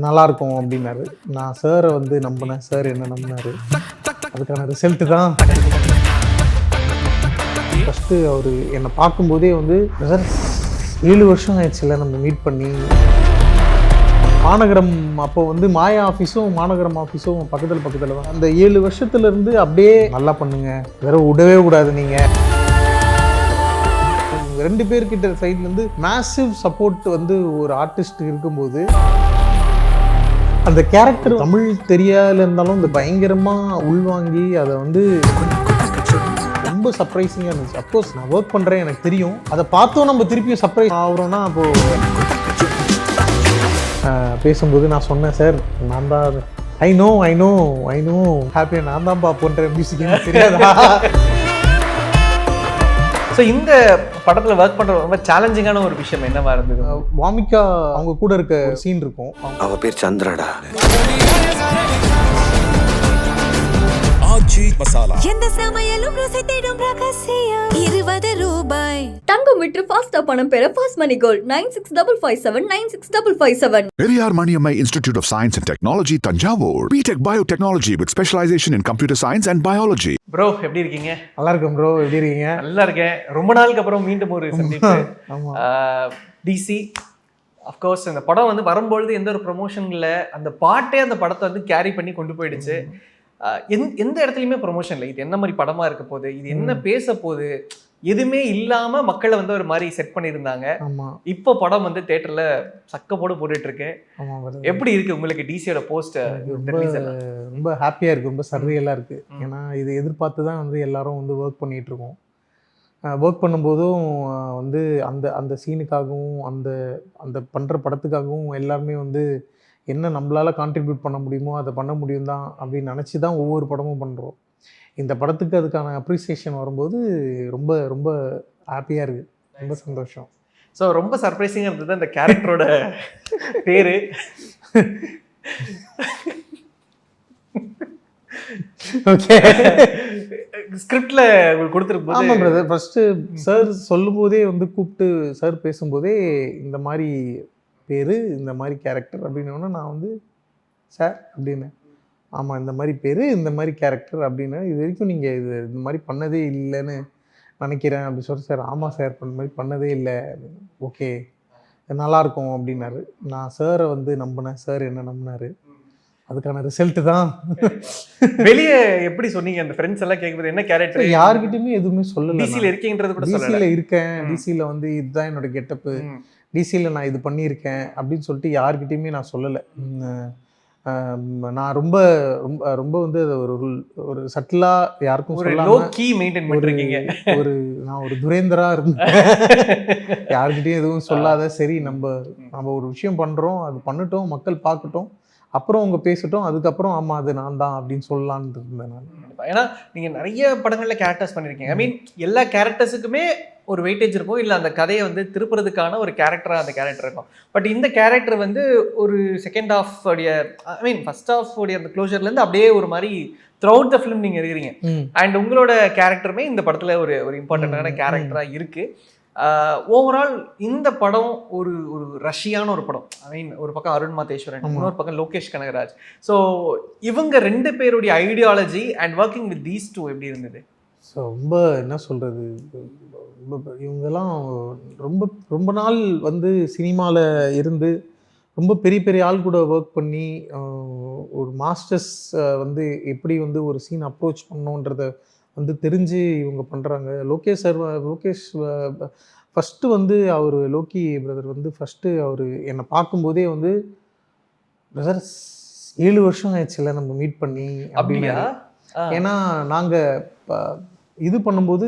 நல்லாயிருக்கும் அப்படின்னாரு. நான் சாரை வந்து நம்பினேன், சார் என்ன நம்பினாரு. அதுக்கான ரிசல்ட்டு தான் ஃபஸ்ட்டு அவர் என்னை பார்க்கும்போதே வந்து சார் 7 வருஷம் ஆயிடுச்சுல நம்ம மீட் பண்ணி. மாநகரம் அப்போ வந்து மாயா ஆஃபீஸும் மாநகரம் ஆஃபீஸும் பக்கத்தில் தான். அந்த 7 வருஷத்துலேருந்து அப்படியே நல்லா பண்ணுங்க, வேற விடவே கூடாது நீங்கள். 2 பேர்கிட்ட சைட்லேருந்து மேசிவ் சப்போர்ட் வந்து ஒரு ஆர்டிஸ்ட் இருக்கும்போது அந்த கேரக்டர் தமிழ் தெரியாத இருந்தாலும் இந்த பயங்கரமாக உள்வாங்கி அதை வந்து ரொம்ப சர்ப்ரைசிங்காக இருந்துச்சு. அஃப்கோர்ஸ் நான் ஒர்க் பண்ணுறேன், எனக்கு தெரியும். அதை பார்த்தோம் நம்ம திருப்பியும் சர்ப்ரைஸ் ஆகிறோன்னா அப்போது பேசும்போது நான் சொன்னேன், சார் நான் தான் ஐ நோ ஹாப்பியாக நான் தான் பண்ணுறேன் மியூசிக் தெரியாதா. ஸோ இந்த படத்தில் ஒர்க் பண்ணுற ரொம்ப சேலஞ்சிங்கான ஒரு விஷயம் என்னவா இருந்தது? வாமிகா அவங்க கூட இருக்க சீன் இருக்கும். அவ பேர் சந்திரடா. எந்த சமையலும் ருசி தேடும் ரகசியம் 20 ரூபாய். தங்கம் விற்று ஃபாஸ்டா பணம் பெற fast money gold 9657 Periyar Maniammai Institute of Science and Technology, Tanjavur. B.Tech Biotechnology with specialization in computer science and biology. Bro எப்படி இருக்கீங்க? நல்லா இருக்கும் ப்ரோ, எப்படி இருக்கீங்க? நல்லா இருக்கேன். ரொம்ப நாளுக்கு அப்புறம் மீண்டும் ஒரு சந்திப்பு. டிசி அஃப்கோர்ஸ் இந்த படம் வந்து வரும்பொழுது எந்த ஒரு ப்ரொமோஷனில் அந்த பாட்டே அந்த படத்தை வந்து கேரி பண்ணி கொண்டு போயிடுச்சு. எந்த இடத்துலையுமே ப்ரொமோஷன் இல்லை. இது என்ன மாதிரி படமாக இருக்க போகுது, இது என்ன பேச போகுது, எதுவுமே இல்லாம மக்களை வந்து ஒரு மாதிரி செட் பண்ணியிருந்தாங்க. இப்போ படம் வந்து தியேட்டர்ல சக்கப்போடு போட்டுட்டு இருக்கு. எப்படி இருக்கு உங்களுக்கு டிசியோட போஸ்ட்? ரொம்ப ஹாப்பியா இருக்கு, ரொம்ப சர்வியலா இருக்கு. ஏன்னா இது எதிர்பார்த்து தான் வந்து எல்லாரும் வந்து ஒர்க் பண்ணிட்டு இருக்கோம். ஒர்க் பண்ணும்போதும் வந்து அந்த அந்த சீனுக்காகவும் அந்த அந்த பண்ணுற படத்துக்காகவும் எல்லாருமே வந்து என்ன நம்மளால் கான்ட்ரிபியூட் பண்ண முடியுமோ அதை பண்ண முடியும் தான் அப்படின்னு நினச்சி தான் ஒவ்வொரு படமும் பண்ணுறோம். இந்த படத்துக்கு அதுக்கான அப்ரிசியேஷன் வரும்போது ரொம்ப ரொம்ப ஹாப்பியாக இருக்குது, ரொம்ப சந்தோஷம். ஸோ ரொம்ப சர்ப்ரைசிங்காக இருந்தது அந்த கேரக்டரோட பேர். ஓகே, ஸ்கிரிப்ட்ல உங்களுக்கு கொடுத்துருக்கும். ஆமாம் பிரதர், ஃபஸ்ட்டு சார் சொல்லும் போதே வந்து கூப்பிட்டு சார் பேசும்போதே இந்த மாதிரி பேர், இந்த மாதிரி கேரக்டர் அப்படின்னோன்னா நான் வந்து சார் அப்படின்னு, ஆமாம் இந்த மாதிரி பேர், இந்த மாதிரி கேரக்டர் அப்படின்னு, இது வரைக்கும் நீங்கள் இது இந்த மாதிரி பண்ணதே இல்லைன்னு நினைக்கிறேன் அப்படின்னு சொல்லி, சார் ஆமாம் சார் பண்ண மாதிரி பண்ணதே இல்லை, ஓகே நல்லாயிருக்கும் அப்படின்னாரு. நான் சாரை வந்து நம்பினேன், சார் என்ன நம்பினாரு. அதுக்கான ரிசல்ட்டு தான். வெளியே எப்படி சொன்னீங்க? அந்த ஃப்ரெண்ட்ஸ் எல்லாம் கேட்கும்போது என்ன கேரக்டர்? யார்கிட்டயுமே எதுவுமே சொல்லலை. டிசியில் இருக்கீங்கன்றது கூட சொல்லலை. டிசியில் இருக்கேன், டிசியில் வந்து இதுதான் என்னோட கெட்டப்பு, டிசியில் நான் இது பண்ணியிருக்கேன் அப்படின்னு சொல்லிட்டு யார்கிட்டையுமே நான் சொல்லலை. நான் ரொம்ப ரொம்ப ரொம்ப வந்து அதை ஒரு சட்டிலாக யாருக்கும் நான் ஒரு துரேந்தரா இருந்தேன். யார்கிட்டையும் எதுவும் சொல்லாத, சரி நம்ம ஒரு விஷயம் பண்ணுறோம், அது பண்ணட்டும், மக்கள் பார்க்கட்டும், அப்புறம் அவங்க பேசட்டும், அதுக்கப்புறம் ஆமாம் அது நான் தான் அப்படின்னு சொல்லலான்னு இருந்தேன் நான். ஏன்னா நீங்கள் நிறைய படங்களில் கேரக்டர்ஸ் பண்ணியிருக்கீங்க. ஐ மீன் எல்லா கேரக்டர்ஸுக்குமே ஒரு வெயிட்டேஜ் இருக்கும், இல்லை அந்த கதையை வந்து திருப்புறதுக்கான ஒரு கேரக்டராக அந்த கேரக்டர் இருக்கும். பட் இந்த கேரக்டர் வந்து ஒரு செகண்ட் ஹாஃப் உடைய, ஐ மீன் ஃபர்ஸ்ட் ஹாஃப் உடைய அந்த க்ளோஷர்லேருந்து அப்படியே ஒரு மாதிரி த்ரூ அவுட் த ஃபிலிம் நீங்கள் இருக்கிறீங்க. அண்ட் உங்களோட கேரக்டருமே இந்த படத்தில் ஒரு இம்பார்ட்டண்ட்டான கேரக்டராக இருக்குது. ஓவரால் இந்த படம் ஒரு ரஷ்யான ஒரு படம். ஐ மீன் ஒரு பக்கம் அருண் மாதேஸ்வரன், இன்னொரு பக்கம் லோகேஷ் கனகராஜ். ஸோ இவங்க 2 பேருடைய ideology and working with these two எப்படி இருந்தது? ஸோ ரொம்ப என்ன சொல்கிறது, இவங்கெல்லாம் ரொம்ப ரொம்ப நாள் வந்து சினிமாவில் இருந்து ரொம்ப பெரிய பெரிய ஆள் கூட ஒர்க் பண்ணி ஒரு மாஸ்டர்ஸ் வந்து எப்படி வந்து ஒரு சீன் அப்ரோச் பண்ணணுன்றத வந்து தெரிஞ்சு இவங்க பண்ணுறாங்க. லோகேஷ் ஃபஸ்ட்டு வந்து அவர் லோக்கி பிரதர் வந்து ஃபஸ்ட்டு அவர் என்னை பார்க்கும்போதே வந்து பிரதர் 7 வருஷம் ஆயிடுச்சுல நம்ம மீட் பண்ணி அப்படின்னா. ஏன்னா நாங்கள் இது பண்ணும்போது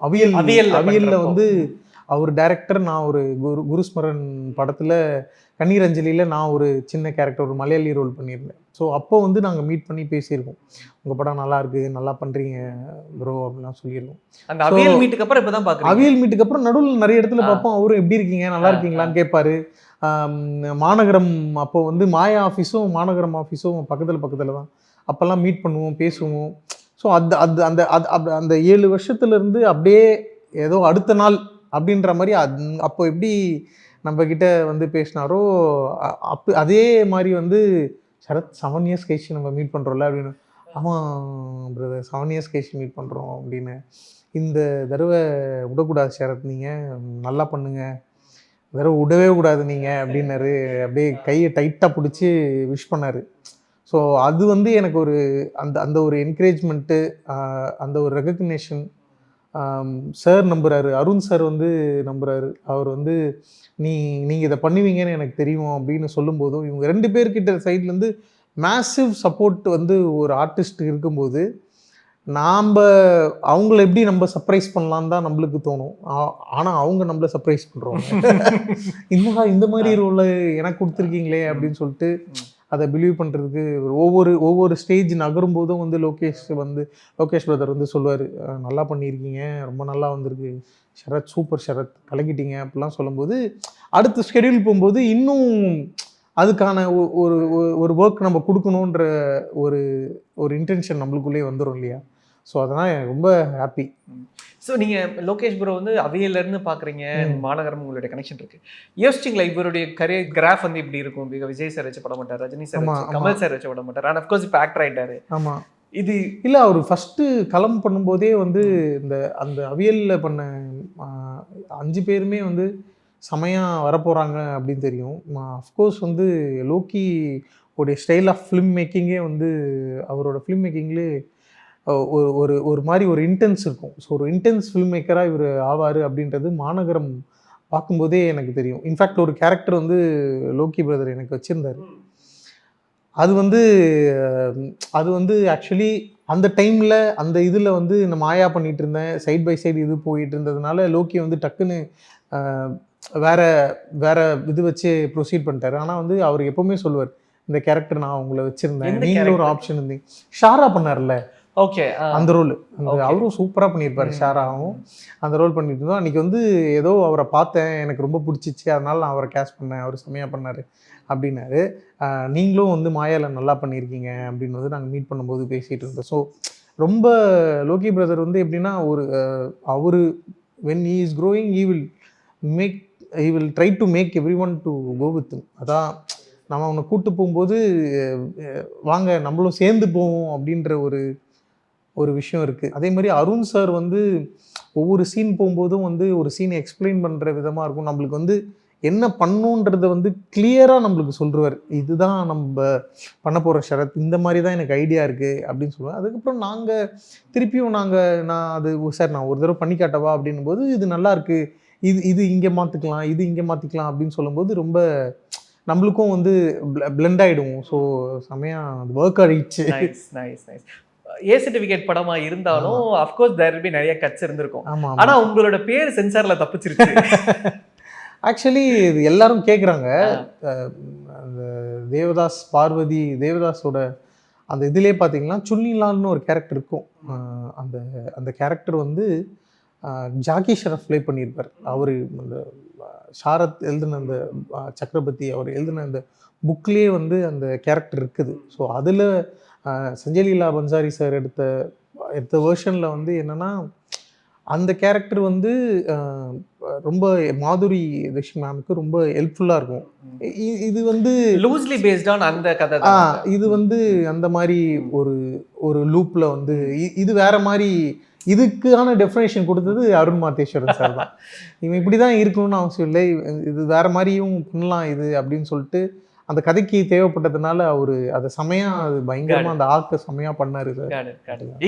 அவியலில் வந்து அவர் டைரக்டர், நான் ஒரு குருஸ்மரன் படத்தில் கண்ணீர் அஞ்சலியில் நான் ஒரு சின்ன கேரக்டர், ஒரு மலையாளி ரோல் பண்ணியிருந்தேன். ஸோ அப்போ வந்து நாங்கள் மீட் பண்ணி பேசியிருக்கோம், உங்கள் படம் நல்லா இருக்குது, நல்லா பண்ணுறீங்க ப்ரோ அப்படிலாம் சொல்லியிருக்கோம். அந்த அவியல் மீட்டுக்கு அப்புறம் இப்போ தான் பார்க்குறேன். அவியல் மீட்டுக்கு அப்புறம் நடுவில் நிறைய இடத்துல பார்ப்போம், அவரும் எப்படி இருக்கீங்க, நல்லா இருக்கீங்களான்னு கேட்பாரு. மாநகரம் அப்போ வந்து மாயா ஆஃபீஸும் மாநகரம் ஆஃபீஸும் பக்கத்தில் தான், அப்போல்லாம் மீட் பண்ணுவோம், பேசுவோம். ஸோ அந்த 7 வருஷத்துலேருந்து அப்படியே ஏதோ அடுத்த நாள் அப்படின்ற மாதிரி அப்போ எப்படி நம்மக்கிட்ட வந்து பேசினாரோ அதே மாதிரி வந்து சரத் 7 இயர்ஸ் கழிச்சு நம்ம மீட் பண்ணுறோம்ல அப்படின்னு. ஆமாம் பிரதர் 7 இயர்ஸ் கழிச்சு மீட் பண்ணுறோம் அப்படின்னு. இந்த தடவை விடக்கூடாது சரத், நீங்கள் நல்லா பண்ணுங்க, இந்த தடவை விடவே கூடாது நீங்கள் அப்படின்னாரு. அப்படியே கையை டைட்டாக பிடிச்சி விஷ் பண்ணார். ஸோ அது வந்து எனக்கு ஒரு அந்த அந்த ஒரு என்கரேஜ்மெண்ட்டு, அந்த ஒரு ரெகக்னேஷன் சார் நம்புகிறாரு, அருண் சார் வந்து நம்புகிறாரு. அவர் வந்து நீங்கள் இதை பண்ணுவீங்கன்னு எனக்கு தெரியும் அப்படின்னு சொல்லும்போதும், இவங்க 2 பேர்கிட்ட சைட்லேருந்து மேசிவ் சப்போர்ட் வந்து ஒரு ஆர்டிஸ்ட் இருக்கும்போது, நாம் அவங்கள எப்படி நம்ம சர்ப்ரைஸ் பண்ணலான்னு தான் நம்மளுக்கு தோணும். ஆனால் அவங்க நம்மளை சர்ப்ரைஸ் பண்ணுறோம். இந்த மாதிரி ரோலை எனக்கு கொடுத்துருக்கீங்களே அப்படின்னு சொல்லிட்டு அதை பிலீவ் பண்ணுறதுக்கு ஒவ்வொரு ஸ்டேஜ் நகரும் போதும் வந்து லோகேஷ் பிரதர் வந்து சொல்லுவார், நல்லா பண்ணியிருக்கீங்க, ரொம்ப நல்லா வந்திருக்கு ஷரத், சூப்பர் ஷரத், கலக்கிட்டீங்க அப்படிலாம் சொல்லும்போது, அடுத்த ஸ்கெடியூல் போகும்போது இன்னும் அதுக்கான ஒரு ஒர்க் நம்ம கொடுக்கணுன்ற ஒரு இன்டென்ஷன் நம்மளுக்குள்ளேயே வந்துடும் இல்லையா? ஸோ அதனால் எனக்கு ரொம்ப ஹாப்பி. ஸோ நீங்கள் லோகேஷ் ப்ரோ வந்து அவையிலேருந்து பார்க்குறீங்க, மாநகரம் உங்களுடைய கனெக்ஷன் இருக்குது. யோசிச்சிங்களா இவருடைய கரியர் கிராஃப் வந்து இப்படி இருக்கும்? விஜய் சார் வச்சு பட மாட்டார், ரஜினி சார் கமல் சார் வச்சு பட மாட்டார், அண்ட் அஃப்கோர்ஸ் இப்போ ஆக்டர் ஆகிட்டாரு. ஆமாம், இது இல்லை அவர் ஃபஸ்ட்டு களம் பண்ணும்போதே வந்து அந்த அவியலில் பண்ண 5 பேருமே வந்து செமையாக வரப்போகிறாங்க அப்படின்னு தெரியும். அஃப்கோர்ஸ் வந்து லோக்கி உடைய ஸ்டைல் ஆஃப் ஃபிலிம் மேக்கிங்கே வந்து அவரோட ஃபிலிம் மேக்கிங்லேயே ஒரு மாதிரி ஒரு இன்டென்ஸ் இருக்கும். ஸோ ஒரு இன்டென்ஸ் ஃபில்ம் மேக்கராக இவர் ஆவார் அப்படின்றது மாநகரம் பார்க்கும்போதே எனக்கு தெரியும். இன்ஃபேக்ட் ஒரு கேரக்டர் வந்து லோக்கி பிரதர் எனக்கு வச்சுருந்தார். அது வந்து ஆக்சுவலி அந்த டைமில் அந்த இதில் வந்து நான் மாயா பண்ணிகிட்டு இருந்தேன், சைட் பை சைடு இது போயிட்டு இருந்ததுனால லோக்கி வந்து டக்குன்னு வேற இது வச்சு ப்ரொசீட் பண்ணிட்டார். ஆனால் வந்து அவர் எப்போவுமே சொல்லுவார், இந்த கேரக்டர் நான் உங்களை வச்சுருந்தேன், நீங்களும் ஒரு ஆப்ஷன் இருந்தீங்க. ஷாரா பண்ணார்ல, ஓகே, அந்த ரோல் அவரும் சூப்பராக பண்ணியிருப்பார். ஷாராவும் அந்த ரோல் பண்ணிட்டு இருந்தோம். அன்றைக்கி வந்து ஏதோ அவரை பார்த்தேன், எனக்கு ரொம்ப பிடிச்சிச்சு, அதனால நான் அவரை கேஸ்ட் பண்ணேன், அவர் செம்மையாக பண்ணார் அப்படின்னாரு. நீங்களும் வந்து மாயாவில் நல்லா பண்ணியிருக்கீங்க அப்படின்னு வந்து நாங்கள் மீட் பண்ணும்போது பேசிகிட்டு இருந்தோம். ஸோ ரொம்ப லோக்கி பிரதர் வந்து எப்படின்னா அவர் when he is growing he will try to make everyone to go with. அதான் நம்ம அவனை கூப்பிட்டு போகும்போது வாங்க நம்மளும் சேர்ந்து போவோம் அப்படின்ற ஒரு விஷயம் இருக்குது. அதே மாதிரி அருண் சார் வந்து ஒவ்வொரு சீன் போகும்போதும் வந்து ஒரு சீனை எக்ஸ்பிளைன் பண்ணுற விதமாக இருக்கும். நம்மளுக்கு வந்து என்ன பண்ணுன்றதை வந்து கிளியராக நம்மளுக்கு சொல்லுவார். இதுதான் நம்ம பண்ண போகிற ஷரத், இந்த மாதிரி தான் எனக்கு ஐடியா இருக்குது அப்படின்னு சொல்லுவேன். அதுக்கப்புறம் திருப்பியும் நான் அது சார் நான் ஒரு தடவை பண்ணி காட்டவா அப்படின்னும் போது, இது நல்லா இருக்குது, இது இங்கே மாற்றிக்கலாம், இது இங்கே மாற்றிக்கலாம் அப்படின்னு சொல்லும்போது ரொம்ப நம்மளுக்கும் வந்து பிளெண்ட் ஆகிடுவோம். ஸோ செமையாக ஒர்க் ஆகிடுச்சு. நைஸ். ஏ சர்டிஃபிகேட் படமா இருந்தாலும் அஃப்கோர்ஸ் தேர் வில் பி நிறைய கட்ஸ் இருந்திருக்கும். ஆமாம், ஆனால் உங்களோட பேர் சென்சாரில் தப்பிச்சிருச்சு. ஆக்சுவலி இது எல்லாரும் கேட்குறாங்க. அந்த தேவதாஸ் தேவதாஸோட அந்த இதிலே பார்த்தீங்கன்னா சுன்னிலால்னு ஒரு கேரக்டர் இருக்கும். அந்த கேரக்டர் வந்து ஜாக்கி ஷரஃப் ப்ளே பண்ணியிருப்பார். அவர் அந்த ஷாரத் எழுதின அந்த சக்கரவர்த்தி அவர் எழுதின அந்த புக்லேயே வந்து அந்த கேரக்டர் இருக்குது. ஸோ அதில் சஞ்சய் லீலா பன்சாரி சார் எடுத்த வேர்ஷனில் வந்து என்னென்னா அந்த கேரக்டர் வந்து ரொம்ப மாதுரி தீக்ஷித் மேமுக்கு ரொம்ப ஹெல்ப்ஃபுல்லாக இருக்கும். இது வந்து லூஸ்லி பேஸ்ட் ஆன் அந்த கதை. இது வந்து அந்த மாதிரி ஒரு லூப்பில் வந்து இது வேற மாதிரி இதுக்கான டெஃபினேஷன் கொடுத்தது அருண் மாதேஸ்வரன் சார் தான். இவன் இப்படி தான் இருக்கணும்னு அவசியம் இல்லை, இது வேற மாதிரியும் பண்ணலாம் இது அப்படின்னு சொல்லிட்டு அந்த கதைக்கு தேவைப்பட்டதுனால அவர் அதை செமையாக அது பயங்கரமாக அந்த ஆக்க செமையாக பண்ணார் சார்.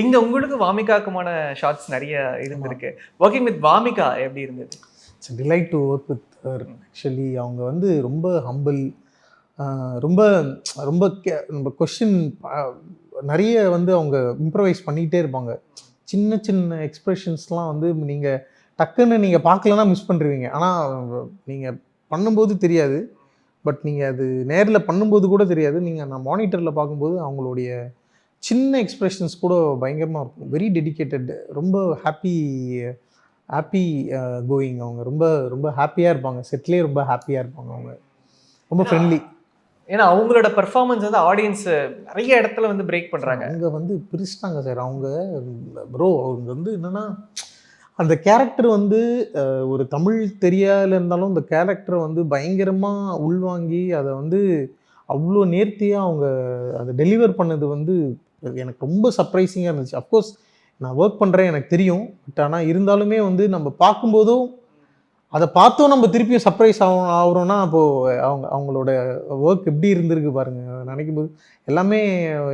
இங்கே உங்களுக்கு வாமிகாக்குமான ஷார்ட்ஸ் நிறைய இருந்திருக்கு. ஒர்க்கிங் வித் வாமிகா எப்படி இருந்தது? It's delight to work with her. Actually அவங்க வந்து ரொம்ப ஹம்பிள், ரொம்ப ரொம்ப நம்ம கொஸ்டின் நிறைய வந்து அவங்க இம்ப்ரவைஸ் பண்ணிக்கிட்டே இருப்பாங்க. சின்ன சின்ன எக்ஸ்ப்ரெஷன்ஸ்லாம் வந்து நீங்கள் டக்குன்னு நீங்கள் பார்க்கலன்னா மிஸ் பண்ணுறீங்க. ஆனால் நீங்கள் பண்ணும்போது தெரியாது, பட் நீங்கள் அது நேரில் பண்ணும்போது கூட தெரியாது. நான் மானிட்டரில் பார்க்கும்போது அவங்களுடைய சின்ன எக்ஸ்ப்ரெஷன்ஸ் கூட பயங்கரமாக இருக்கும். வெரி டெடிக்கேட்டட், ரொம்ப ஹாப்பி கோயிங். அவங்க ரொம்ப ரொம்ப ஹாப்பியாக இருப்பாங்க. செட்லேயே ரொம்ப ஹாப்பியாக இருப்பாங்க. அவங்க ரொம்ப ஃப்ரெண்ட்லி. ஏன்னா அவங்களோட பெர்ஃபார்மன்ஸ் வந்து ஆடியன்ஸ் நிறைய இடத்துல வந்து பிரேக் பண்ணுறாங்க. அவங்க வந்து பிரிச்சிட்டாங்க சார். அவங்க அவங்க வந்து என்னென்னா அந்த கேரக்டர் வந்து ஒரு தமிழ் தெரியாத இருந்தாலும் இந்த கேரக்டரை வந்து பயங்கரமாக உள்வாங்கி அதை வந்து அவ்வளோ நேர்த்தியாக அவங்க அதை டெலிவர் பண்ணது வந்து எனக்கு ரொம்ப சர்ப்ரைசிங்காக இருந்துச்சு. அஃப்கோர்ஸ் நான் ஒர்க் பண்ணுறேன் எனக்கு தெரியும், பட் ஆனால் இருந்தாலுமே வந்து நம்ம பார்க்கும்போதும் அதை பார்த்தோம் நம்ம திருப்பியும் சர்ப்ரைஸ் ஆகிறோன்னா அப்போது அவங்களோட ஒர்க் எப்படி இருந்திருக்கு பாருங்கள். நினைக்கும் போது எல்லாமே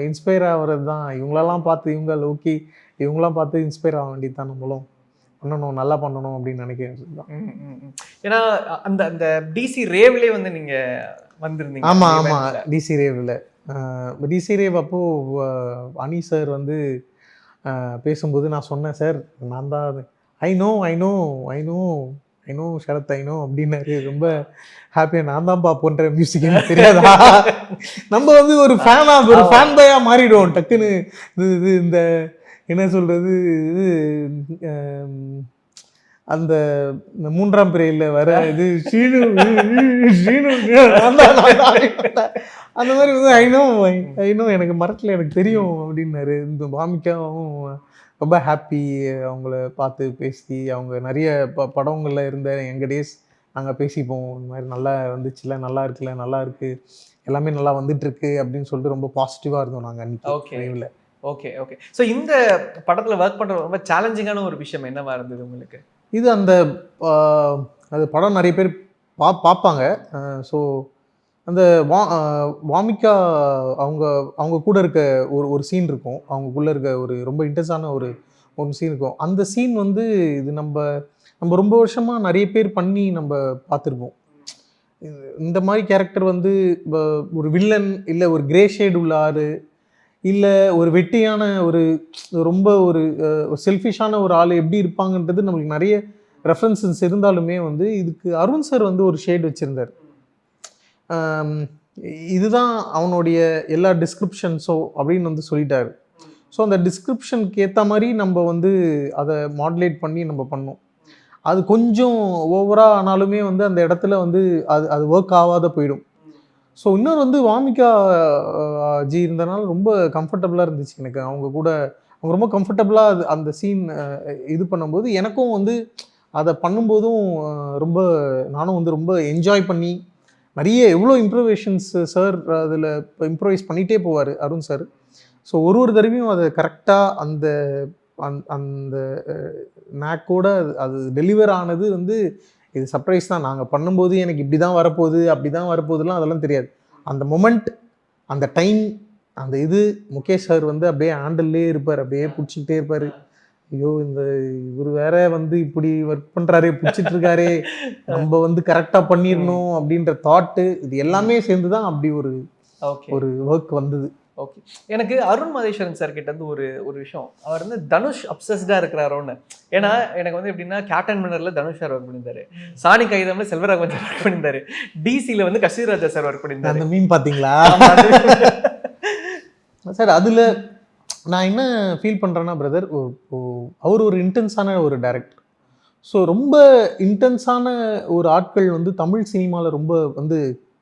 இன்ஸ்பயர் ஆகிறது தான். இவங்களெல்லாம் பார்த்து ஓகே இவங்களாம் பார்த்து இன்ஸ்பயர் ஆக வேண்டியது தான், நம்மளும் பண்ணணும் நல்லா பண்ணணும் அப்படின்னு நினைக்கிறது தான். ஏன்னா அந்த அந்த டிசி ரேவ்லேயே வந்து நீங்கள் வந்திருந்தீங்க. ஆமாம் டிசி ரேவில். டிசி ரேவ் அப்போது அனி சார் வந்து பேசும்போது நான் சொன்னேன், சார் நான் தான் ஐ நோ சரத் அப்படின்னாரு. ரொம்ப ஹாப்பியாக நான் தான் பார்ப்போன்ற மியூசிக் எனக்கு தெரியாதா. நம்ம வந்து ஒரு ஃபேன் பையா மாறிடுவோம் டக்குன்னு. இது இந்த என்ன சொல்கிறது, இது அந்த மூன்றாம் பிறையில் வர இது ஷீனு அந்த மாதிரி வந்து ஐ நோ எனக்கு மரத்தில் எனக்கு தெரியும் அப்படின்னாரு. இந்த பாமிக்காவும் ரொம்ப ஹாப்பி அவங்கள பார்த்து பேசி. அவங்க நிறைய படங்களில் இருந்த எங்கள் டேஸ் நாங்கள் பேசிப்போம், இந்த மாதிரி நல்லா வந்துச்சுல, நல்லா இருக்குல்ல, நல்லா இருக்குது, எல்லாமே நல்லா வந்துட்டுருக்கு அப்படின்னு சொல்லிட்டு ரொம்ப பாசிட்டிவாக இருந்தோம் நாங்கள் அன்றைக்கி லைவில். ஓகே. ஸோ இந்த படத்தில் ஒர்க் பண்ணுற ரொம்ப சேலஞ்சிங்கான ஒரு விஷயம் என்னவா இருந்தது உங்களுக்கு? இது அந்த அது படம் நிறைய பேர் பார்ப்பாங்க. ஸோ அந்த வாமிகா அவங்க கூட இருக்க ஒரு சீன் இருக்கும், அவங்களுக்குள்ளே இருக்க ஒரு ரொம்ப இன்ட்ரெஸ்டான ஒரு சீன் இருக்கும். அந்த சீன் வந்து இது நம்ம ரொம்ப வருஷமாக நிறைய பேர் பண்ணி நம்ம பார்த்துருப்போம். இந்த மாதிரி கேரக்டர் வந்து ஒரு வில்லன் இல்லை ஒரு கிரே ஷேட் உள்ள ஆறு இல்லை ஒரு வெட்டியான ரொம்ப ஒரு செல்ஃபிஷான ஒரு ஆள் எப்படி இருப்பாங்கன்றது நம்மளுக்கு நிறைய ரெஃபரன்சஸ் இருந்தாலுமே வந்து இதுக்கு அருண் சார் வந்து ஒரு ஷேட் வச்சுருந்தார். இதுதான் அவனுடைய எல்லா டிஸ்கிரிப்ஷன்ஸோ அப்படின்னு வந்து சொல்லிட்டாரு. ஸோ அந்த டிஸ்கிரிப்ஷனுக்கு ஏற்ற மாதிரி நம்ம வந்து அதை மாடுலேட் பண்ணி நம்ம பண்ணோம். அது கொஞ்சம் ஓவராக ஆனாலுமே வந்து அந்த இடத்துல வந்து அது ஒர்க் ஆகாத போயிடும். ஸோ இன்னொரு வந்து வாமிகா ஜி இருந்தனால ரொம்ப கம்ஃபர்டபுளாக இருந்துச்சு எனக்கு. அவங்க ரொம்ப கம்ஃபர்டபுளாக அந்த சீன் இது பண்ணும்போது எனக்கும் வந்து அதை பண்ணும்போதும் நானும் வந்து ரொம்ப என்ஜாய் பண்ணி நிறைய எவ்வளோ இம்ப்ரூவேஷன்ஸ் சார் அதில் இம்ப்ரூவைஸ் பண்ணிகிட்டே போவார் அருண் சார். ஸோ ஒரு தடவையும் அதை கரெக்டாக அந்த அந்த நேக்கோட அது டெலிவர் ஆனது வந்து இது சர்ப்ரைஸ் தான். நாங்கள் பண்ணும்போது எனக்கு இப்படி தான் வரப்போகுது அப்படி தான் வரப்போகுதுலாம் அதெல்லாம் தெரியாது. அந்த மொமெண்ட், அந்த டைம், அந்த இது முகேஷ் சார் வந்து அப்படியே ஹேண்டில்லே இருப்பார், அப்படியே பிடிச்சிக்கிட்டே இருப்பார். ஐயோ இவர் வேற வந்து இப்படி ஒர்க் பண்ணுறாரே, பிடிச்சிட்டு இருக்காரே, நம்ம வந்து கரெக்டாக பண்ணிடணும் அப்படின்ற தாட்டு, இது எல்லாமே சேர்ந்து தான் அப்படி ஒரு ஒர்க் வந்தது. ஓகே. எனக்கு அருண் மாதேஸ்வரன் சார் கிட்ட இருந்து ஒரு விஷயம், அவர் வந்து தனுஷ் அப்சஸ்டா இருக்கிறாரோன்னு. ஏன்னா எனக்கு வந்து எப்படின்னா கேப்டன் மின்னர்ல தனுஷ் சார் ஒர்க் பண்ணியிருந்தாரு, சாணி கைதம்ல செல்வராகவன் சார் ஒர்க் பண்ணியிருந்தாரு, டிசியில் வந்து கஸ்தூரிராஜா சார் ஒர்க் பண்ணியிருந்தாரு. அந்த மீன் பார்த்தீங்களா சார்? அதில் நான் என்ன ஃபீல் பண்ணுறேன்னா பிரதர், அவர் ஒரு இன்டென்ஸான ஒரு டைரக்டர். ஸோ ரொம்ப இன்டென்ஸான ஒரு ஆட்கள் வந்து தமிழ் சினிமாவில் ரொம்ப வந்து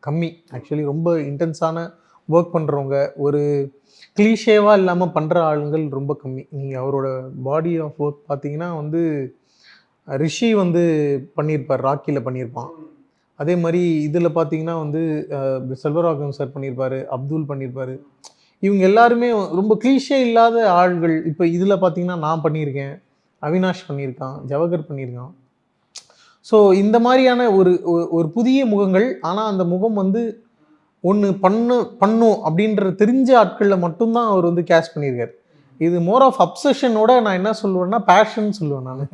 கம்மி. ஆக்சுவலி ரொம்ப இன்டென்ஸான ஒர்க் பண்ணுறவங்க, ஒரு கிளீஷேவாக இல்லாமல் பண்ணுற ஆளுங்கள் ரொம்ப கம்மி. நீங்கள் அவரோட பாடி ஆஃப் ஒர்க் பார்த்தீங்கன்னா வந்து ரிஷி வந்து பண்ணியிருப்பார், ராக்கியில் பண்ணியிருப்பான். அதே மாதிரி இதில் பார்த்தீங்கன்னா வந்து செல்வராகவன் சார் பண்ணியிருப்பார், அப்துல் பண்ணியிருப்பார். இவங்க எல்லாருமே ரொம்ப கிளீஷே இல்லாத ஆள்கள். இப்போ இதில் பார்த்தீங்கன்னா நான் பண்ணியிருக்கேன், அவினாஷ் பண்ணியிருக்கான், ஜவஹர் பண்ணியிருக்கான். ஸோ இந்த மாதிரியான ஒரு புதிய முகங்கள். ஆனால் அந்த முகம் வந்து ஒன்று பண்ணும் அப்படின்ற தெரிஞ்ச ஆட்களில் மட்டும்தான் அவர் வந்து கேஷ் பண்ணியிருக்காரு. இது மோர் ஆஃப் அப்சஷனோட நான் என்ன சொல்லுவேன்னா பேஷன் சொல்லுவேன் நான்.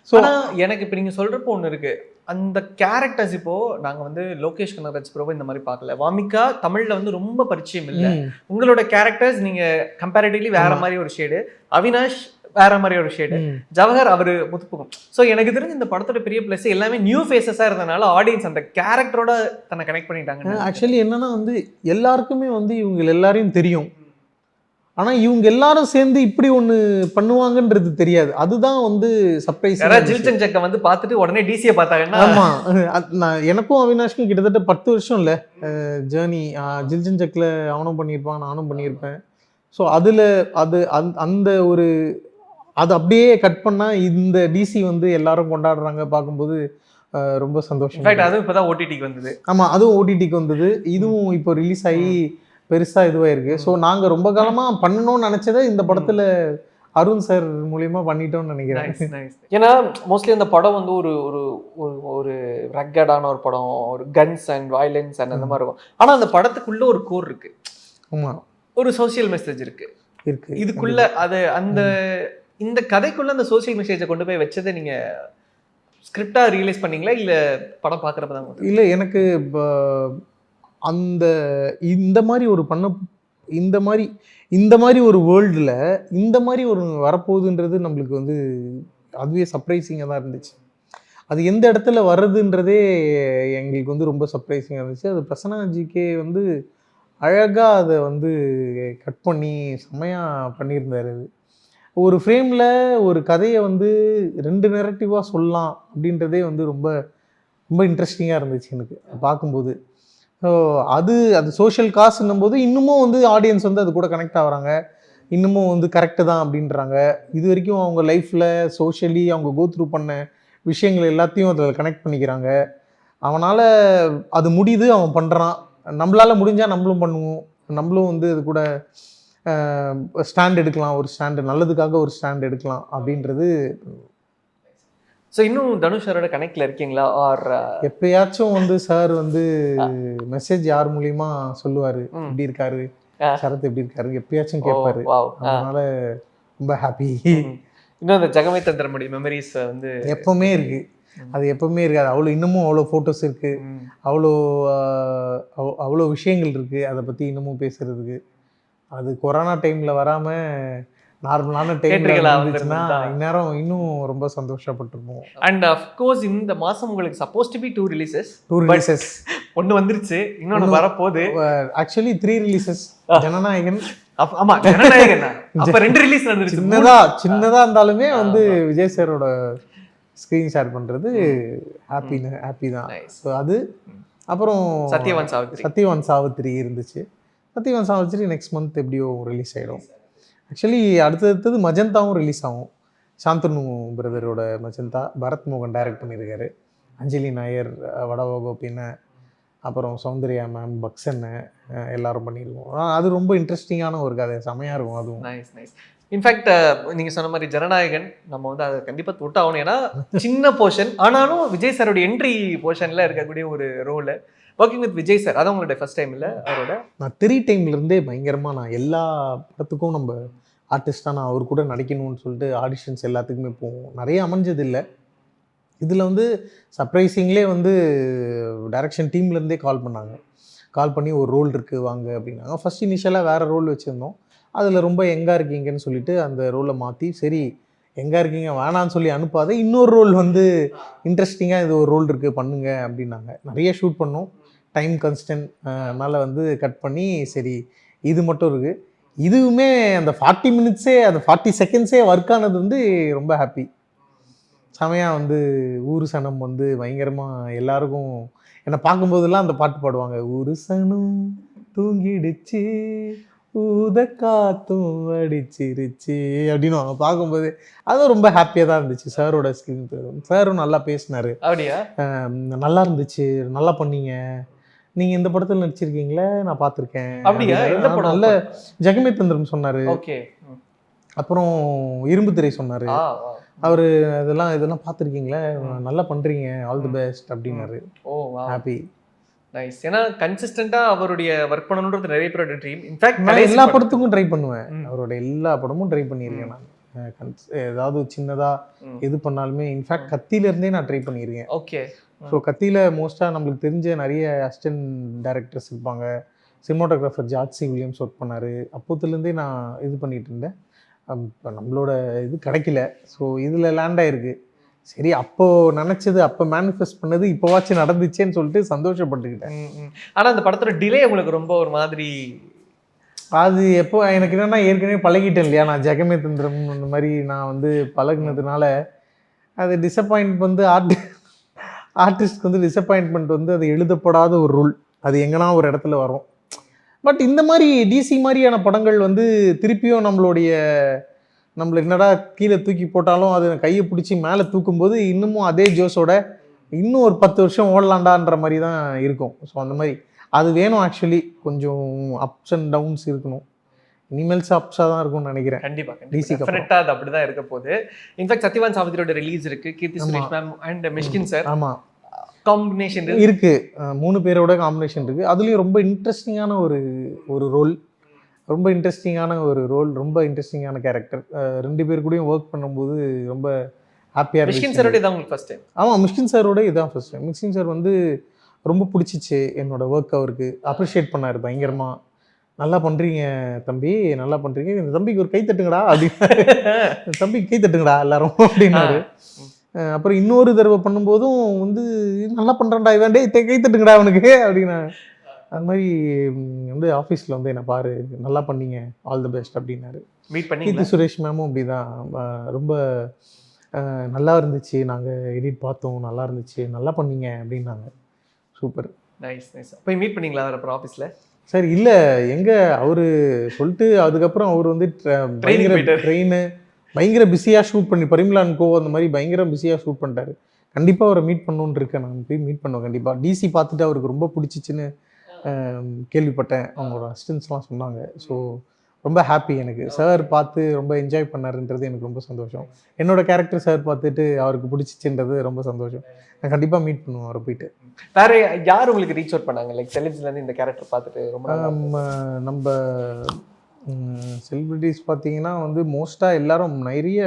ஸோ எனக்கு இப்போ நீங்கள் சொல்கிறப்போ ஒன்று இருக்குது, அந்த கேரக்டர்ஸ் இப்போ நாங்கள் வந்து லோகேஷ் கனகராஜ் ப்ரோவை இந்த மாதிரி பார்க்கல, வாமிகா தமிழில் வந்து ரொம்ப பரிச்சயம் இல்லை. உங்களோட கேரக்டர்ஸ் நீங்கள் கம்பேரிட்டிவ்லி வேற மாதிரி ஒரு ஷேடு, அவினாஷ் வேற மாதிரி ஒரு ஷேடு, ஜவஹர் அவர் முத்துப்புக்கும். ஸோ எனக்கு தெரிஞ்சு இந்த படத்தோட பெரிய பிளஸ் எல்லாமே நியூ ஃபேஸஸாக இருந்தனால ஆடியன்ஸ் அந்த கேரக்டரோட தன்னை கனெக்ட் பண்ணிட்டாங்க. ஆக்சுவலி என்னன்னா வந்து எல்லாருக்குமே வந்து இவங்க எல்லாரையும் தெரியும், ஆனால் இவங்க எல்லாரும் சேர்ந்து இப்படி ஒன்று பண்ணுவாங்கன்றது தெரியாது. அதுதான் வந்து சர்ப்ரைஸ். ஜில்சன் ஜக்கை வந்து பார்த்துட்டு உடனே டிசியை பார்த்தாங்கன்னா. ஆமாம், நான் எனக்கும் அவினாஷ்க்கும் கிட்டத்தட்ட 10 வருஷம் இல்லை ஜேர்னி. ஜில்சன் ஜக்கில் அவனும் பண்ணியிருப்பான், நானும் பண்ணியிருப்பேன். ஸோ அதில் அந்த ஒரு அது அப்படியே கட் பண்ணால் இந்த டிசி வந்து எல்லாரும் கொண்டாடுறாங்க பார்க்கும்போது ரொம்ப சந்தோஷம். இன்ஃபேக்ட் அதுவும் இப்போ தான் ஓடிடிக்கு வந்தது. ஆமாம், அதுவும் ஓடிடிக்கு வந்தது. இதுவும் இப்போ ரிலீஸ் ஆகி பெருசாக இதுவாயிருக்கு. ஸோ நாங்கள் ரொம்ப காலமாக பண்ணணும்னு நினச்சதை இந்த படத்தில் அருண் சார் மூலியமா பண்ணிட்டோம்னு நினைக்கிறேன். ஏன்னா மோஸ்ட்லி அந்த படம் வந்து ஒரு ஒரு ஒரு ரக்கடான ஒரு படம், ஒரு கன்ஸ் அண்ட் வயலன்ஸ் அண்ட் அந்த மாதிரி இருக்கும். ஆனால் அந்த படத்துக்குள்ள ஒரு கோர் இருக்கு. ஆமாம், ஒரு சோசியல் மெசேஜ் இருக்கு. இதுக்குள்ள அது அந்த இந்த கதைக்குள்ள அந்த சோசியல் மெசேஜை கொண்டு போய் வச்சதை நீங்க ஸ்கிரிப்டா ரியலைஸ் பண்ணீங்களா இல்ல படம் பார்க்குறப்ப தான்? இல்லை, எனக்கு அந்த இந்த மாதிரி ஒரு இந்த மாதிரி ஒரு வேர்ல்டில் இந்த மாதிரி ஒரு வரப்போகுதுன்றது நம்மளுக்கு வந்து அதுவே சர்ப்ரைசிங்காக தான் இருந்துச்சு. அது எந்த இடத்துல வர்றதுன்றதே எங்களுக்கு வந்து ரொம்ப சர்ப்ரைசிங்காக இருந்துச்சு. அது பிரசன்னாஜிக்கே வந்து அழகாக அதை வந்து கட் பண்ணி செம்மையாக பண்ணியிருந்தார். அது ஒரு ஃப்ரேமில் ஒரு கதையை வந்து 2 நெரட்டிவாக சொல்லலாம் அப்படின்றதே வந்து ரொம்ப ரொம்ப இன்ட்ரெஸ்டிங்காக இருந்துச்சு எனக்கு பார்க்கும்போது. ஸோ அது சோஷியல் காசுன்னும் போது இன்னமும் வந்து ஆடியன்ஸ் வந்து அது கூட கனெக்ட் ஆகுறாங்க, இன்னமும் வந்து கரெக்டு தான் அப்படின்றாங்க. இது வரைக்கும் அவங்க லைஃப்பில் சோஷியலி அவங்க கோ த்ரூ பண்ண விஷயங்கள் எல்லாத்தையும் அதில் கனெக்ட் பண்ணிக்கிறாங்க. அவனால் அது முடியுது, அவன் பண்ணுறான். நம்மளால் முடிஞ்சால் நம்மளும் பண்ணுவோம், நம்மளும் வந்து அது கூட ஸ்டாண்ட் எடுக்கலாம், ஒரு ஸ்டாண்டு நல்லதுக்காக ஒரு ஸ்டாண்ட் எடுக்கலாம் அப்படின்றது. ஸோ இன்னும் தனுஷ் சாரோட கனெக்டில் இருக்கீங்களா? ஆர் எப்பயாச்சும் வந்து சார் வந்து மெசேஜ் யார் மூலியமா சொல்லுவார், எப்படி இருக்காரு சரத், எப்படி இருக்காரு, எப்பயாச்சும் கேட்பாரு. அதனால ரொம்ப ஹாப்பி. இன்னும் அந்த ஜெகமே தந்திரமுடைய மெமரிஸ் வந்து எப்பவுமே இருக்கு. அது எப்பவுமே இருக்காது. அவ்வளோ இன்னமும் அவ்வளோ ஃபோட்டோஸ் இருக்கு, அவ்வளோ விஷயங்கள் இருக்கு அதை பற்றி இன்னமும் பேசுறதுக்கு. அது கொரோனா டைமில் வராமல் நார்மலான டைம்ல இருந்துச்சுன்னா இந்நேரம் இன்னும் ரொம்ப சந்தோஷப்பட்டிருப்போம். அண்ட் ஆஃப் கோர்ஸ் இந்த மாசம் உங்களுக்கு சப்போஸ் டு பி 2 ரிலீசஸ். ஒன்று வந்துருச்சு, இன்னொன்று வரப்போகுது. Actually 3 releases. ஜனநாயகன், ஆமா ஜனநாயகன் அப்ப 2 ரிலீஸ் நடந்துருச்சு. சின்னதா இருந்தாலுமே வந்து விஜய் சாரோட ஸ்க்ரீன் ஷேர் பண்றது ஹாப்பி தான். ஸோ அது அப்புறம் சத்யவான் சாவித்திரி இருந்துச்சு. சத்யவான் சாவித்திரி நெக்ஸ்ட் மந்த் எப்படியோ ரிலீஸ் ஆகிடும். ஆக்சுவலி அடுத்தது மஜந்தாவும் ரிலீஸ் ஆகும். சாந்தனு பிரதரோட மஜந்தா பரத் மோகன் டைரக்ட் பண்ணியிருக்காரு. அஞ்சலி நாயர், வடவா கோபின்னு, அப்புறம் சௌந்தர்யா மேம், பக்சன்னு எல்லாரும் பண்ணியிருக்கோம். அது ரொம்ப இன்ட்ரெஸ்டிங்கான ஒரு கதை, செமையாக இருக்கும் அதுவும். நைஸ். இன்ஃபேக்ட் நீங்கள் சொன்ன மாதிரி ஜனநாயகன் நம்ம வந்து அதை கண்டிப்பாக தொட்டாகணும். ஏன்னா சின்ன போர்ஷன், ஆனாலும் விஜய் சாரோட என்ட்ரி போர்ஷனில் இருக்கக்கூடிய ஒரு role. Working with Vijay sir அதான் உங்களோட ஃபர்ஸ்ட் டைம் இல்லை அவரோட? நான் 3 டைம்லேருந்தே பயங்கரமாக நான் எல்லா படத்துக்கும் நம்ம ஆர்டிஸ்டாக நான் அவர் கூட நடிக்கணும்னு சொல்லிட்டு ஆடிஷன்ஸ் எல்லாத்துக்குமே போவோம். நிறைய அமைஞ்சது இல்லை. இதில் வந்து சர்ப்ரைசிங்லேயே வந்து டைரக்ஷன் டீம்லேருந்தே கால் பண்ணி ஒரு ரோல் இருக்குது வாங்க அப்படின்னாங்க. ஃபஸ்ட் இனிஷியலாக வேறு ரோல் வச்சுருந்தோம். அதில் ரொம்ப எங்கே இருக்கீங்கன்னு சொல்லிட்டு அந்த ரோலை மாற்றி, சரி எங்கே இருக்கீங்க வேணான்னு சொல்லி அனுப்பாத, இன்னொரு ரோல் வந்து இன்ட்ரெஸ்டிங்காக இது ஒரு ரோல் இருக்குது பண்ணுங்க அப்படின்னாங்க. நிறைய ஷூட் பண்ணோம், டைம் கன்ஸ்டன்ட் அதனால் வந்து கட் பண்ணி சரி இது மட்டும் இருக்குது. இதுவுமே அந்த 40 மினிட்ஸே அந்த 40 செகண்ட்ஸே ஒர்க் ஆனது வந்து ரொம்ப ஹாப்பி. செமையாக வந்து ஊரு சனம் வந்து பயங்கரமாக எல்லாருக்கும் என்னை பார்க்கும்போதெல்லாம் அந்த பாட்டு பாடுவாங்க. ஊரு சனம் தூங்கிடுச்சு ஊத காத்தும் அடிச்சிருச்சு அப்படின்னு அவங்க பார்க்கும்போது அதுவும் ரொம்ப ஹாப்பியாக தான் இருந்துச்சு. சாரோட ஸ்கிரீன் சாரும் நல்லா பேசினார். அப்படியா? நல்லா இருந்துச்சு, நல்லா பண்ணீங்க, நீங்கள் இந்த படத்தில் நடிச்சிருக்கீங்களே நான் பார்த்துருக்கேன். அப்படியா? நல்ல ஜெகமே தந்திரம் சொன்னார். ஓகே. அப்புறம் இரும்பு திரை சொன்னார். அவர் இதெல்லாம் பார்த்துருக்கீங்களே, நல்லா பண்ணுறீங்க, ஆல் தி பெஸ்ட் அப்படின்னாரு. ஹாப்பி. நைஸ். ஏன்னா கன்சிஸ்டண்டா அவருடைய ஒர்க் பண்ணணும்ன்றது நிறைய பேரோட ட்ரீம். இன்ஃபேக்ட் நான் எல்லா படத்துக்கும் ட்ரை பண்ணுவேன். அவரோட எல்லா படமும் ட்ரை பண்ணியிருக்கேன் நான். ஏதாவது சின்னதாக எது பண்ணாலுமே, இன்ஃபேக்ட் கத்தியிலேருந்தே நான் ட்ரை பண்ணியிருக்கேன். ஓகே. ஸோ கத்தியில் மோஸ்ட்டாக நம்மளுக்கு தெரிஞ்ச நிறைய அசிஸ்டன்ட் டைரக்டர்ஸ் இருப்பாங்க. Cinematographer George C Williams work பண்ணார். அப்போத்துலேருந்தே நான் இது பண்ணிகிட்டு இருந்தேன். இப்போ நம்மளோட இது கிடைக்கல. ஸோ இதில் லேண்ட் ஆகிருக்கு. சரி, அப்போது நினச்சது, அப்போ மேனிஃபெஸ்ட் பண்ணது இப்போவாச்சும் நடந்துச்சேன்னு சொல்லிட்டு சந்தோஷப்பட்டுக்கிட்டேன். ஆனால் அந்த படத்தோட டிலே உங்களுக்கு ரொம்ப ஒரு மாதிரி அது எப்போ எனக்கு என்னென்னா ஏற்கனவே பழகிட்டேன் இல்லையா, நான் ஜெகமே தந்திரம் இந்த மாதிரி நான் வந்து பழகினதுனால அது டிசப்பாயிண்ட் வந்து ஆர்டிஸ்ட்க்கு வந்து டிசப்பாயின்ட்மெண்ட் வந்து அது எழுதப்படாத ஒரு ரூல். அது எங்கன்னா ஒரு இடத்துல வரும். பட் இந்த மாதிரி டிசி மாதிரியான படங்கள் வந்து திருப்பியும் நம்மள என்னடா கீழே தூக்கி போட்டாலும் அது கையை பிடிச்சி மேலே தூக்கும்போது இன்னமும் அதே ஜோஸோட இன்னும் ஒரு 10 வருஷம் ஓடலாண்டான்ற மாதிரி தான் இருக்கும். ஸோ அந்த மாதிரி அது வேணும். ஆக்சுவலி கொஞ்சம் அப்ஸ் அண்ட் டவுன்ஸ் இருக்கணும். இனிமேல்ஸ் அப்ஸாக தான் இருக்கும்னு நினைக்கிறேன். கண்டிப்பா டிசிக்கு டெஃபினட்டா அது அப்படிதான் இருக்க போகுது. இன்ஃபேக்ட் சத்யவான் சாவித்திரியோட ரிலீஸ் இருக்கு, Keerthy Suresh mam and Mysskin sir ஆமாம் காம்பினேஷன் இருக்கு. 3 பேரோட காம்பினேஷன் இருக்கு. அதுலேயும் ரொம்ப இன்ட்ரெஸ்டிங்கான ஒரு ரோல், ரொம்ப இன்ட்ரெஸ்டிங்கான கேரக்டர். 2 பேர் கூடயும் ஒர்க் பண்ணும்போது ரொம்ப ஹாப்பியாக மிஷ்கின் இருந்துச்சு. சாரோட இதான் உங்களுக்கு ஃபர்ஸ்ட் டைம்? ஆமாம், மிஷ்கின் சாரோட இதுதான் ஃபர்ஸ்ட் டைம். மிஷ்கின் சார் வந்து ரொம்ப பிடிச்சிச்சு என்னோட ஒர்க். அவருக்கு அப்ரிஷியேட் பண்ணார் பயங்கரமாக. நல்லா பண்ணுறீங்க தம்பி, நல்லா பண்ணுறீங்க, இந்த தம்பிக்கு ஒரு கை தட்டுங்கடா அப்படின்னாரு. தம்பிக்கு கை தட்டுங்கடா எல்லாரும் அப்படின்னாரு. அப்புறம் இன்னொரு தடவை பண்ணும்போதும் வந்து நல்லா பண்ணுறான்டா இவன், டே கை தட்டுங்கடா அவனுக்கு அப்படின்னா. அது மாதிரி வந்து ஆஃபீஸில் வந்து என்னை பாரு, நல்லா பண்ணீங்க, ஆல் தி பெஸ்ட் அப்படின்னாரு. மீட் பண்ணி கீர்த்தி சுரேஷ் மேமும் அப்படி தான். ரொம்ப நல்லா இருந்துச்சு, நாங்கள் எடிட் பார்த்தோம், நல்லா இருந்துச்சு, நல்லா பண்ணீங்க அப்படின்னாங்க. சூப்பர். Nice nice. போய் மீட் பண்ணீங்களா அவர் அப்புறம் ஆஃபீஸில்? சார் இல்லை, எங்கே அவர் சொல்லிட்டு அதுக்கப்புறம் அவர் வந்து பயங்கர பிஸியாக ஷூட் பண்ணி பரிமளான் கோ அந்த மாதிரி பயங்கர பிஸியாக ஷூட் பண்ணிட்டாரு. கண்டிப்பாக அவரை மீட் பண்ணணுன்னு இருக்கேன். நான் போய் மீட் பண்ணுவேன் கண்டிப்பாக. டிசி பார்த்துட்டு அவருக்கு ரொம்ப பிடிச்சிச்சின்னு கேள்விப்பட்டேன். அவங்களோட அசிஸ்டன்ஸ்லாம் சொன்னாங்க. ஸோ ரொம்ப ஹாப்பி எனக்கு. சார் பார்த்து ரொம்ப என்ஜாய் பண்ணாருன்றது எனக்கு ரொம்ப சந்தோஷம். என்னோட கேரக்டர் சார் பார்த்துட்டு அவருக்கு பிடிச்சிச்சுன்றது ரொம்ப சந்தோஷம். நான் கண்டிப்பாக மீட் பண்ணுவேன் அவரை போயிட்டு. வேற யார் உங்களுக்கு ரீச் அவுட் பண்ணாங்க லைக் செலிபிரிட்டிஸ்லேருந்து இந்த கேரக்டர் பார்த்துட்டு? ரொம்ப நம்ம செலிபிரிட்டிஸ் பார்த்தீங்கன்னா வந்து மோஸ்ட்டாக எல்லாரும் நிறைய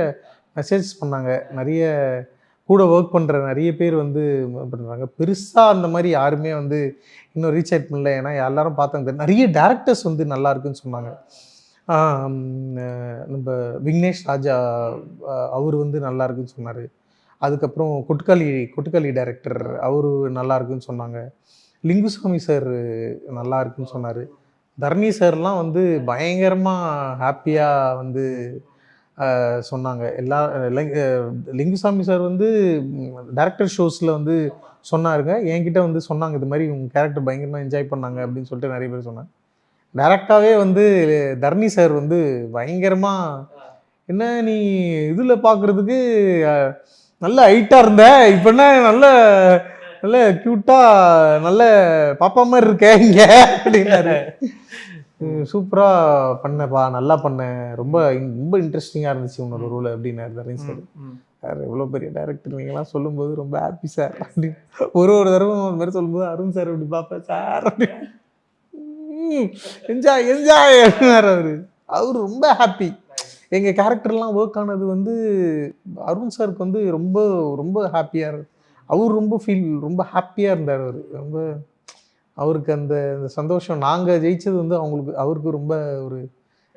மெசேஜ் பண்ணாங்க. நிறைய கூட ஒர்க் பண்ணுற நிறைய பேர் வந்து பண்ணுறாங்க. பெருசாக அந்த மாதிரி யாருமே வந்து இன்னும் ரீச் அவுட் பண்ணல. ஏன்னா எல்லாரும் பார்த்தாங்க. நிறைய டேரக்டர்ஸ் வந்து நல்லா இருக்குன்னு சொன்னாங்க. நம்ம விக்னேஷ் ராஜா அவர் வந்து நல்லா இருக்குன்னு சொன்னார். அதுக்கப்புறம் கொட்டுக்காளி டைரக்டர் அவரு நல்லா இருக்குன்னு சொன்னாங்க. லிங்குசாமி சார் நல்லா இருக்குன்னு சொன்னார். தரணி சார்லாம் வந்து பயங்கரமாக ஹாப்பியாக வந்து சொன்னாங்க. லிங்குசாமி சார் வந்து டைரக்டர் ஷோஸில் வந்து சொன்னாருங்க. என்கிட்ட வந்து சொன்னாங்க, இது மாதிரி உங்கள் கேரக்டர் பயங்கரமாக என்ஜாய் பண்ணாங்க அப்படின்னு சொல்லிட்டு நிறைய பேர் சொன்னாங்க. டைரக்டாகவே வந்து தரணி சார் வந்து பயங்கரமாக, என்ன நீ இதில் பார்க்குறதுக்கு நல்ல ஹைட்டாக இருந்த, இப்போ என்ன நல்ல நல்ல க்யூட்டாக நல்ல பாப்பா மாதிரி இருக்க இங்கே அப்படின்னாரு. சூப்பராக பண்ணப்பா, நல்லா பண்ணேன், ரொம்ப இன்ட்ரெஸ்டிங்காக இருந்துச்சு உன்னோட ரோல் அப்படின்னாரு தரணி சார். சார் எவ்வளோ பெரிய டைரக்டர் நீங்களாம் சொல்லும்போது ரொம்ப ஹாப்பி சார் அப்படின்னு ஒரு தடவை அந்த மாதிரி சொல்லும்போது அருண் சார் அப்படி பார்ப்பேன் சார் அப்படின்னு என்ஜாய் அப்படின்னாரு. அவர் ரொம்ப ஹாப்பி. எங்கள் கேரக்டர்லாம் ஒர்க் ஆனது வந்து அருண் சாருக்கு வந்து ரொம்ப ரொம்ப ஹாப்பியாக அவர் ரொம்ப ஹாப்பியாக இருந்தார். அவர் ரொம்ப அவருக்கு அந்த சந்தோஷம். நாங்கள் ஜெயிச்சது வந்து அவருக்கு ரொம்ப ஒரு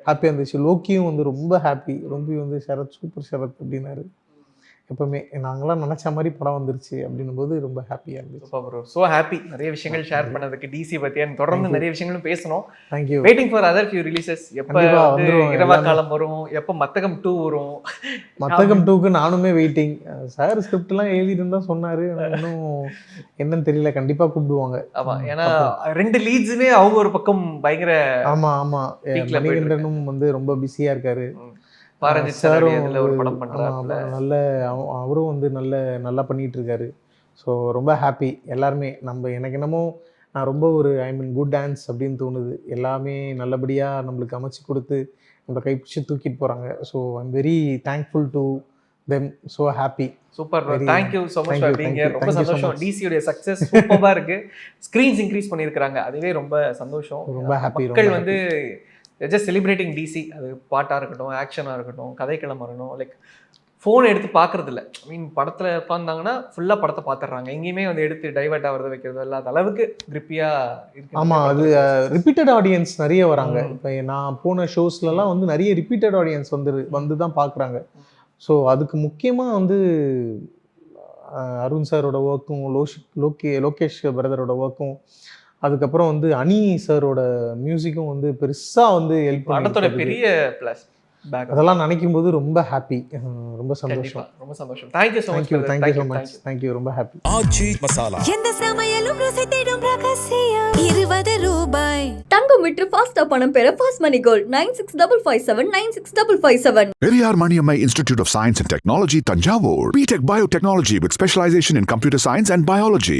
ஹாப்பியாக இருந்துச்சு. லோக்கியும் வந்து ரொம்ப ஹாப்பி. ரொம்ப வந்து சூப்பர் ஷரத் அப்படின்னாரு. எப்பவுமே நாங்களாம் நினச்ச மாதிரி படம் வந்துருச்சு அப்படின்னும் போது ரொம்ப ஹாப்பியாக இருந்துச்சு. So happy. நிறைய விஷயங்கள் ஷேர் பண்ணதுக்கு டிசி பற்றி தொடர்ந்து நிறைய விஷயங்களும் பேசணும். Thank you. Waiting for other few releases. எப்போ இரவா காலம் வரும், எப்போ மத்தகம் 2 வரும்? மத்தகம் 2க்கு நானுமே வெயிட்டிங். சார் ஸ்கிரிப்ட்லாம் எழுதிட்டு தான் சொன்னார். இன்னும் என்னன்னு தெரியல. கண்டிப்பாக கூப்பிடுவாங்க. ஆமாம், ஏன்னா 2 லீட்ஸுமே அவங்க ஒரு பக்கம் பயங்கர. ஆமாம் மணிகண்டனும் வந்து ரொம்ப பிஸியாக இருக்காரு. நல்ல அவரும் வந்து நல்லா பண்ணிட்டு இருக்காரு. ஸோ ரொம்ப ஹாப்பி. எல்லாருமே எனக்கு என்னமோ நான் ரொம்ப குட் டான்ஸ் அப்படின்னு தோணுது. எல்லாமே நல்லபடியாக நம்மளுக்கு அமைச்சு கொடுத்து நம்ம கைப்பிடிச்சு தூக்கிட்டு போகிறாங்க. So I'm very thankful to them. So happy. Super bro, thank you so much for being here. ரொம்ப சந்தோஷம். டிசியோட சக்ஸஸ் சூப்பராக இருக்குது. ஸ்க்ரீன்ஸ் இன்க்ரீஸ் பண்ணியிருக்கிறாங்க, அதுவே ரொம்ப சந்தோஷம். ரொம்ப ஹாப்பி. மக்கள் வந்து ஜஸ்ட் செலிப்ரேட்டிங் டிசி. அது பாட்டாக இருக்கட்டும், ஆக்ஷனாக இருக்கட்டும், கதைக்களமாக இருக்கட்டும், லைக் ஃபோன் எடுத்து பார்க்குறது இல்லை. படத்தில் உட்காந்தாங்கன்னா ஃபுல்லாக படத்தை பார்த்துட்றாங்க. எங்கேயுமே வந்து எடுத்து டைவர்ட் ஆகிறது வைக்கிறது இல்லாத அளவுக்கு கிரிப்பியாக இருக்கு. ஆமாம், அது ரிப்பீட்டட் ஆடியன்ஸ் நிறைய வராங்க. இப்போ நான் போன ஷோஸ்லலாம் வந்து நிறைய ரிப்பீட்டட் ஆடியன்ஸ் வந்து தான் பார்க்குறாங்க. ஸோ அதுக்கு முக்கியமாக வந்து அருண் சாரோட ஒர்க்கும், லோகேஷ் பிரதரோட ஒர்க்கும், அதுக்கப்புறம் வந்து அனி சாரோட மியூசிக்கும் வந்து பெருசாக வந்து ஹெல்ப் படத்தோட பெரிய ப்ளஸ். அதெல்லாம் நினைக்கும் போது ரொம்ப ஹாப்பி. ரொம்ப சந்தோஷம். ரொம்ப சந்தோஷம். Thank you so much. Thank you so much. Thank you. ரொம்ப ஹாப்பி. எந்த சமையலும் ருசி தேடும் ரகசியம் 20 ரூபாய். தங்கம் விற்று ஃபாஸ்டா பணம் பெற fast money gold 9655796557. Periyar Maniammai Institute of Science and Technology, Tanjavur. BTech Biotechnology with specialization in computer science and biology.